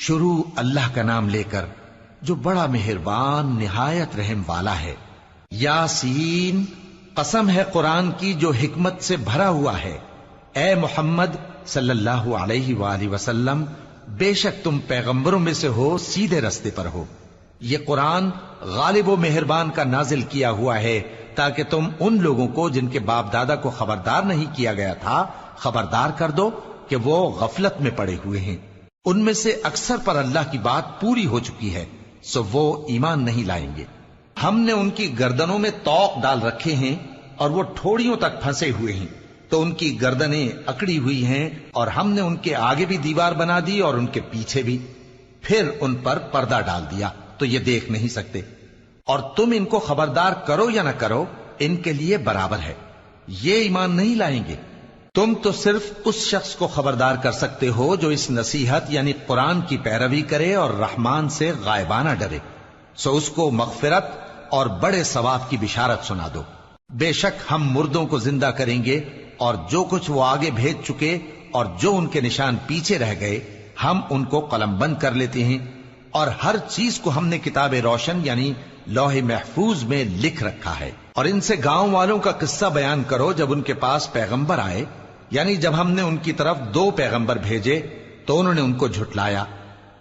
شروع اللہ کا نام لے کر جو بڑا مہربان نہایت رحم والا ہے۔ یاسین، قسم ہے قرآن کی جو حکمت سے بھرا ہوا ہے۔ اے محمد صلی اللہ علیہ وآلہ وسلم، بے شک تم پیغمبروں میں سے ہو، سیدھے رستے پر ہو۔ یہ قرآن غالب و مہربان کا نازل کیا ہوا ہے تاکہ تم ان لوگوں کو جن کے باپ دادا کو خبردار نہیں کیا گیا تھا خبردار کر دو کہ وہ غفلت میں پڑے ہوئے ہیں۔ ان میں سے اکثر پر اللہ کی بات پوری ہو چکی ہے، سو وہ ایمان نہیں لائیں گے۔ ہم نے ان کی گردنوں میں طوق ڈال رکھے ہیں اور وہ ٹھوڑیوں تک پھنسے ہوئے ہیں، تو ان کی گردنیں اکڑی ہوئی ہیں، اور ہم نے ان کے آگے بھی دیوار بنا دی اور ان کے پیچھے بھی، پھر ان پر پردہ ڈال دیا تو یہ دیکھ نہیں سکتے۔ اور تم ان کو خبردار کرو یا نہ کرو، ان کے لیے برابر ہے، یہ ایمان نہیں لائیں گے۔ تم تو صرف اس شخص کو خبردار کر سکتے ہو جو اس نصیحت یعنی قرآن کی پیروی کرے اور رحمان سے غائبانہ ڈرے، سو اس کو مغفرت اور بڑے ثواب کی بشارت سنا دو۔ بے شک ہم مردوں کو زندہ کریں گے، اور جو کچھ وہ آگے بھیج چکے اور جو ان کے نشان پیچھے رہ گئے ہم ان کو قلم بند کر لیتے ہیں، اور ہر چیز کو ہم نے کتاب روشن یعنی لوح محفوظ میں لکھ رکھا ہے۔ اور ان سے گاؤں والوں کا قصہ بیان کرو جب ان کے پاس پیغمبر آئے، یعنی جب ہم نے ان کی طرف 2 پیغمبر بھیجے تو انہوں نے ان کو جھٹلایا،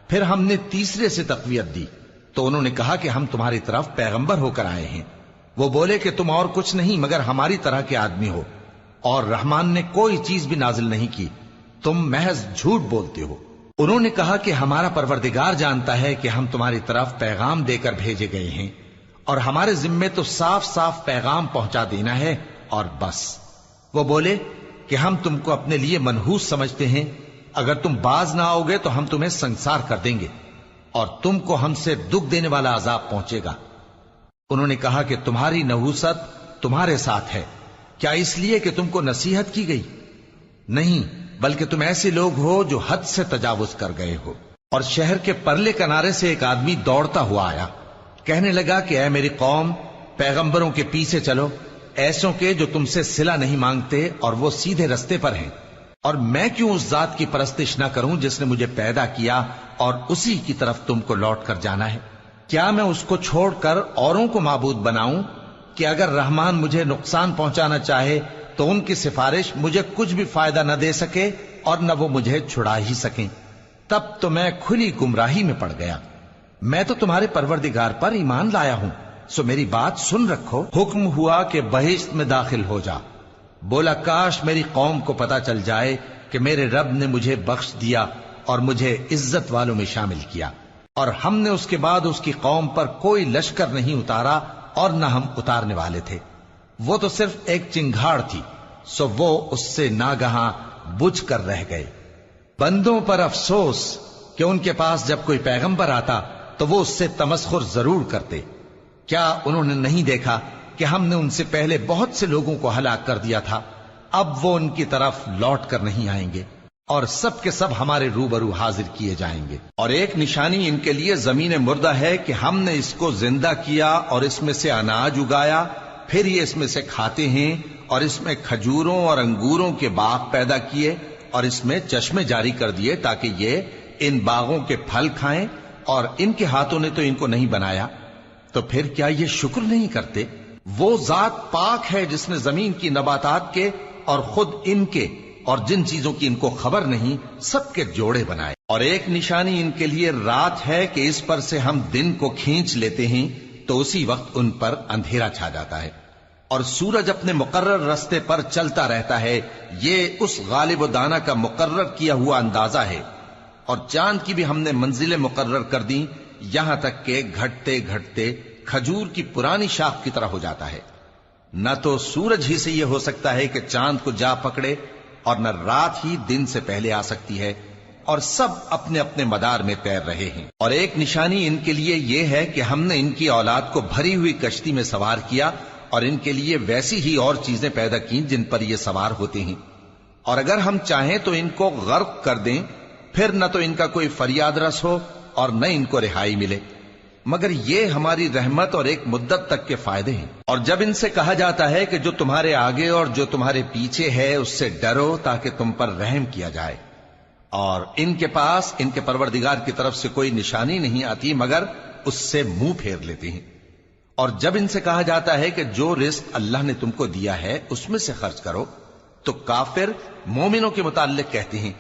پھر ہم نے تیسرے سے تقویت دی تو انہوں نے کہا کہ ہم تمہاری طرف پیغمبر ہو کر آئے ہیں۔ وہ بولے کہ تم اور کچھ نہیں مگر ہماری طرح کے آدمی ہو، اور رحمان نے کوئی چیز بھی نازل نہیں کی، تم محض جھوٹ بولتے ہو۔ انہوں نے کہا کہ ہمارا پروردگار جانتا ہے کہ ہم تمہاری طرف پیغام دے کر بھیجے گئے ہیں، اور ہمارے ذمے تو صاف صاف پیغام پہنچا دینا ہے اور بس۔ وہ بولے کہ ہم تم کو اپنے لیے منحوس سمجھتے ہیں، اگر تم باز نہ آؤ گے تو ہم تمہیں سنسار کر دیں گے اور تم کو ہم سے دکھ دینے والا عذاب پہنچے گا۔ انہوں نے کہا کہ تمہاری نحوست تمہارے ساتھ ہے، کیا اس لیے کہ تم کو نصیحت کی گئی؟ نہیں، بلکہ تم ایسے لوگ ہو جو حد سے تجاوز کر گئے ہو۔ اور شہر کے پرلے کنارے سے ایک آدمی دوڑتا ہوا آیا، کہنے لگا کہ اے میری قوم، پیغمبروں کے پیچھے چلو، ایسوں کے جو تم سے صلہ نہیں مانگتے اور وہ سیدھے رستے پر ہیں۔ اور میں کیوں اس ذات کی پرستش نہ کروں جس نے مجھے پیدا کیا اور اسی کی طرف تم کو لوٹ کر جانا ہے؟ کیا میں اس کو چھوڑ کر اوروں کو معبود بناؤں کہ اگر رحمان مجھے نقصان پہنچانا چاہے تو ان کی سفارش مجھے کچھ بھی فائدہ نہ دے سکے اور نہ وہ مجھے چھڑا ہی سکیں؟ تب تو میں کھلی گمراہی میں پڑ گیا۔ میں تو تمہارے پروردگار پر ایمان لایا ہوں، سو میری بات سن رکھو۔ حکم ہوا کہ بہشت میں داخل ہو جا۔ بولا کاش میری قوم کو پتا چل جائے کہ میرے رب نے مجھے بخش دیا اور مجھے عزت والوں میں شامل کیا، اور ہم نے اس کے بعد اس کی قوم پر کوئی لشکر نہیں اتارا اور نہ ہم اتارنے والے تھے۔ وہ تو صرف ایک چنگھاڑ تھی، سو وہ اس سے ناگہاں بجھ کر رہ گئے۔ بندوں پر افسوس کہ ان کے پاس جب کوئی پیغمبر آتا تو وہ اس سے تمسخر ضرور کرتے۔ کیا انہوں نے نہیں دیکھا کہ ہم نے ان سے پہلے بہت سے لوگوں کو ہلاک کر دیا تھا؟ اب وہ ان کی طرف لوٹ کر نہیں آئیں گے، اور سب کے سب ہمارے روبرو حاضر کیے جائیں گے۔ اور ایک نشانی ان کے لیے زمین مردہ ہے کہ ہم نے اس کو زندہ کیا اور اس میں سے اناج اگایا، پھر یہ اس میں سے کھاتے ہیں، اور اس میں کھجوروں اور انگوروں کے باغ پیدا کیے اور اس میں چشمے جاری کر دیے تاکہ یہ ان باغوں کے پھل کھائیں، اور ان کے ہاتھوں نے تو ان کو نہیں بنایا، تو پھر کیا یہ شکر نہیں کرتے؟ وہ ذات پاک ہے جس نے زمین کی نباتات کے اور خود ان کے اور جن چیزوں کی ان کو خبر نہیں سب کے جوڑے بنائے۔ اور ایک نشانی ان کے لیے رات ہے کہ اس پر سے ہم دن کو کھینچ لیتے ہیں تو اسی وقت ان پر اندھیرا چھا جاتا ہے، اور سورج اپنے مقرر رستے پر چلتا رہتا ہے۔ یہ اس غالب و دانا کا مقرر کیا ہوا اندازہ ہے۔ اور چاند کی بھی ہم نے منزلیں مقرر کر دیں، یہاں تک کہ گھٹتے گھٹتے کھجور کی پرانی شاخ کی طرح ہو جاتا ہے۔ نہ تو سورج ہی سے یہ ہو سکتا ہے کہ چاند کو جا پکڑے، اور نہ رات ہی دن سے پہلے آ سکتی ہے، اور سب اپنے اپنے مدار میں تیر رہے ہیں۔ اور ایک نشانی ان کے لیے یہ ہے کہ ہم نے ان کی اولاد کو بھری ہوئی کشتی میں سوار کیا، اور ان کے لیے ویسی ہی اور چیزیں پیدا کی جن پر یہ سوار ہوتے ہیں، اور اگر ہم چاہیں تو ان کو غرق کر دیں، پھر نہ تو ان کا کوئی فریاد رس ہو اور نہ ان کو رہائی ملے، مگر یہ ہماری رحمت اور ایک مدت تک کے فائدے ہیں۔ اور جب ان سے کہا جاتا ہے کہ جو تمہارے آگے اور جو تمہارے پیچھے ہے اس سے ڈرو تاکہ تم پر رحم کیا جائے، اور ان کے پاس ان کے پروردگار کی طرف سے کوئی نشانی نہیں آتی مگر اس سے منہ پھیر لیتے ہیں۔ اور جب ان سے کہا جاتا ہے کہ جو رزق اللہ نے تم کو دیا ہے اس میں سے خرچ کرو، تو کافر مومنوں کے متعلق کہتے ہیں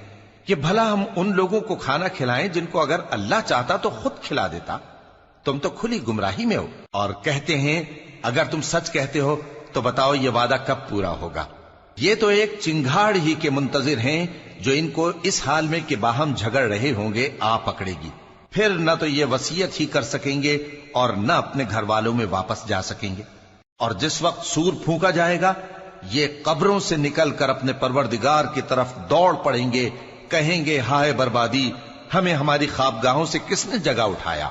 کہ بھلا ہم ان لوگوں کو کھانا کھلائیں جن کو اگر اللہ چاہتا تو خود کھلا دیتا، تم تو کھلی گمراہی میں ہو۔ اور کہتے ہیں اگر تم سچ کہتے ہو تو بتاؤ یہ وعدہ کب پورا ہوگا؟ یہ تو ایک چنگھاڑ ہی کے منتظر ہیں جو ان کو اس حال میں کہ باہم جھگڑ رہے ہوں گے آ پکڑے گی، پھر نہ تو یہ وصیت ہی کر سکیں گے اور نہ اپنے گھر والوں میں واپس جا سکیں گے۔ اور جس وقت سور پھونکا جائے گا یہ قبروں سے نکل کر اپنے پروردگار کی طرف دوڑ پڑیں گے، کہیں گے ہائے بربادی، ہمیں ہماری خوابگاہوں سے کس نے جگہ اٹھایا۔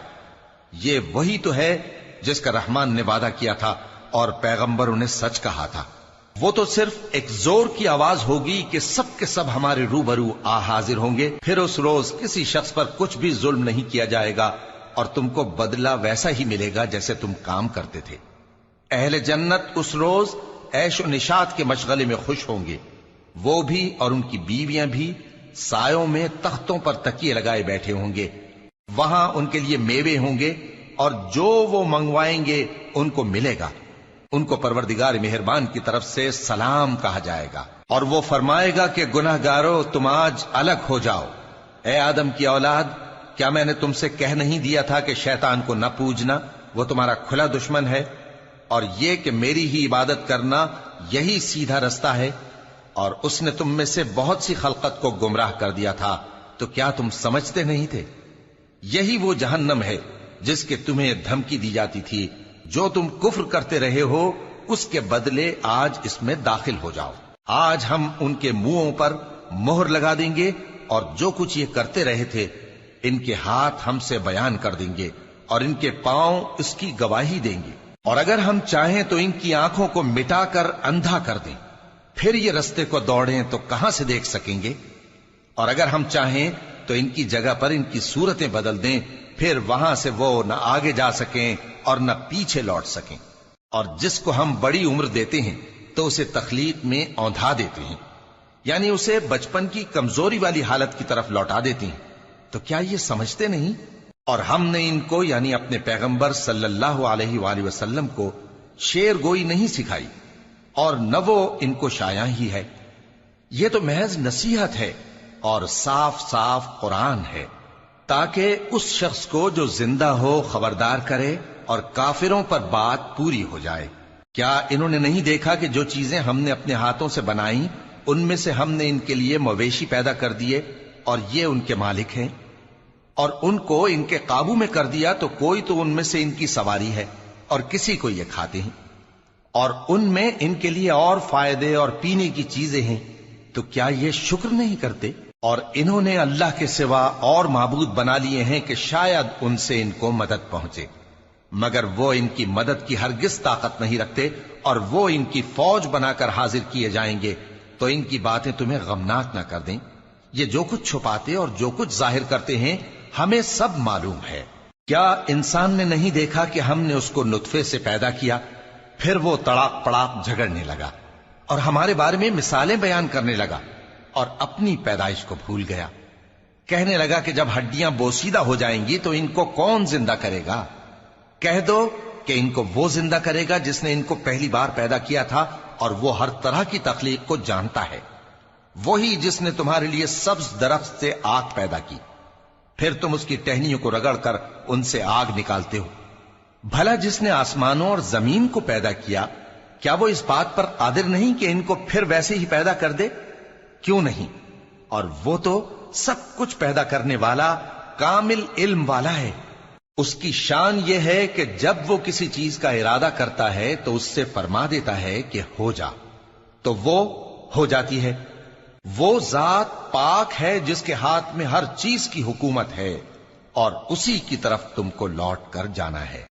یہ وہی تو ہے جس کا رحمان نے وعدہ کیا تھا اور پیغمبروں نے سچ کہا تھا۔ وہ تو صرف ایک زور کی آواز ہوگی کہ سب کے سب ہمارے روبرو آ حاضر ہوں گے، پھر اس روز کسی شخص پر کچھ بھی ظلم نہیں کیا جائے گا اور تم کو بدلہ ویسا ہی ملے گا جیسے تم کام کرتے تھے۔ اہل جنت اس روز عیش و نشاط کے مشغلے میں خوش ہوں گے، وہ بھی اور ان کی بیویاں بھی سایوں میں تختوں پر تکیے لگائے بیٹھے ہوں گے، وہاں ان کے لیے میوے ہوں گے اور جو وہ منگوائیں گے ان کو ملے گا۔ ان کو پروردگار مہربان کی طرف سے سلام کہا جائے گا، اور وہ فرمائے گا کہ گناہ گارو تم آج الگ ہو جاؤ۔ اے آدم کی اولاد، کیا میں نے تم سے کہہ نہیں دیا تھا کہ شیطان کو نہ پوجنا، وہ تمہارا کھلا دشمن ہے، اور یہ کہ میری ہی عبادت کرنا یہی سیدھا رستہ ہے؟ اور اس نے تم میں سے بہت سی خلقت کو گمراہ کر دیا تھا، تو کیا تم سمجھتے نہیں تھے؟ یہی وہ جہنم ہے جس کے تمہیں دھمکی دی جاتی تھی، جو تم کفر کرتے رہے ہو اس کے بدلے آج اس میں داخل ہو جاؤ۔ آج ہم ان کے منہوں پر مہر لگا دیں گے اور جو کچھ یہ کرتے رہے تھے ان کے ہاتھ ہم سے بیان کر دیں گے اور ان کے پاؤں اس کی گواہی دیں گے، اور اگر ہم چاہیں تو ان کی آنکھوں کو مٹا کر اندھا کر دیں، پھر یہ رستے کو دوڑیں تو کہاں سے دیکھ سکیں گے؟ اور اگر ہم چاہیں تو ان کی جگہ پر ان کی صورتیں بدل دیں، پھر وہاں سے وہ نہ آگے جا سکیں اور نہ پیچھے لوٹ سکیں۔ اور جس کو ہم بڑی عمر دیتے ہیں تو اسے تخلیق میں اوندھا دیتے ہیں، یعنی اسے بچپن کی کمزوری والی حالت کی طرف لوٹا دیتے ہیں۔ تو کیا یہ سمجھتے نہیں؟ اور ہم نے ان کو یعنی اپنے پیغمبر صلی اللہ علیہ وآلہ وسلم کو شعر گوئی نہیں سکھائی، اور نہ وہ ان کو شایع ہی ہے، یہ تو محض نصیحت ہے اور صاف صاف قرآن ہے، تاکہ اس شخص کو جو زندہ ہو خبردار کرے اور کافروں پر بات پوری ہو جائے۔ کیا انہوں نے نہیں دیکھا کہ جو چیزیں ہم نے اپنے ہاتھوں سے بنائیں ان میں سے ہم نے ان کے لیے مویشی پیدا کر دیے اور یہ ان کے مالک ہیں، اور ان کو ان کے قابو میں کر دیا تو کوئی تو ان میں سے ان کی سواری ہے اور کسی کو یہ کھاتے ہیں، اور ان میں ان کے لیے اور فائدے اور پینے کی چیزیں ہیں، تو کیا یہ شکر نہیں کرتے؟ اور انہوں نے اللہ کے سوا اور معبود بنا لیے ہیں کہ شاید ان سے ان کو مدد پہنچے، مگر وہ ان کی مدد کی ہرگز طاقت نہیں رکھتے، اور وہ ان کی فوج بنا کر حاضر کیے جائیں گے تو ان کی باتیں تمہیں غمناک نہ کر دیں۔ یہ جو کچھ چھپاتے اور جو کچھ ظاہر کرتے ہیں ہمیں سب معلوم ہے۔ کیا انسان نے نہیں دیکھا کہ ہم نے اس کو نطفے سے پیدا کیا، پھر وہ تڑاک پڑاک جھگڑنے لگا اور ہمارے بارے میں مثالیں بیان کرنے لگا اور اپنی پیدائش کو بھول گیا، کہنے لگا کہ جب ہڈیاں بوسیدہ ہو جائیں گی تو ان کو کون زندہ کرے گا؟ کہہ دو کہ ان کو وہ زندہ کرے گا جس نے ان کو پہلی بار پیدا کیا تھا، اور وہ ہر طرح کی تخلیق کو جانتا ہے، وہی جس نے تمہارے لیے سبز درخت سے آگ پیدا کی، پھر تم اس کی ٹہنیوں کو رگڑ کر ان سے آگ نکالتے ہو۔ بھلا جس نے آسمانوں اور زمین کو پیدا کیا، کیا وہ اس بات پر قادر نہیں کہ ان کو پھر ویسے ہی پیدا کر دے؟ کیوں نہیں؟ اور وہ تو سب کچھ پیدا کرنے والا کامل علم والا ہے۔ اس کی شان یہ ہے کہ جب وہ کسی چیز کا ارادہ کرتا ہے تو اس سے فرما دیتا ہے کہ ہو جا، تو وہ ہو جاتی ہے۔ وہ ذات پاک ہے جس کے ہاتھ میں ہر چیز کی حکومت ہے، اور اسی کی طرف تم کو لوٹ کر جانا ہے۔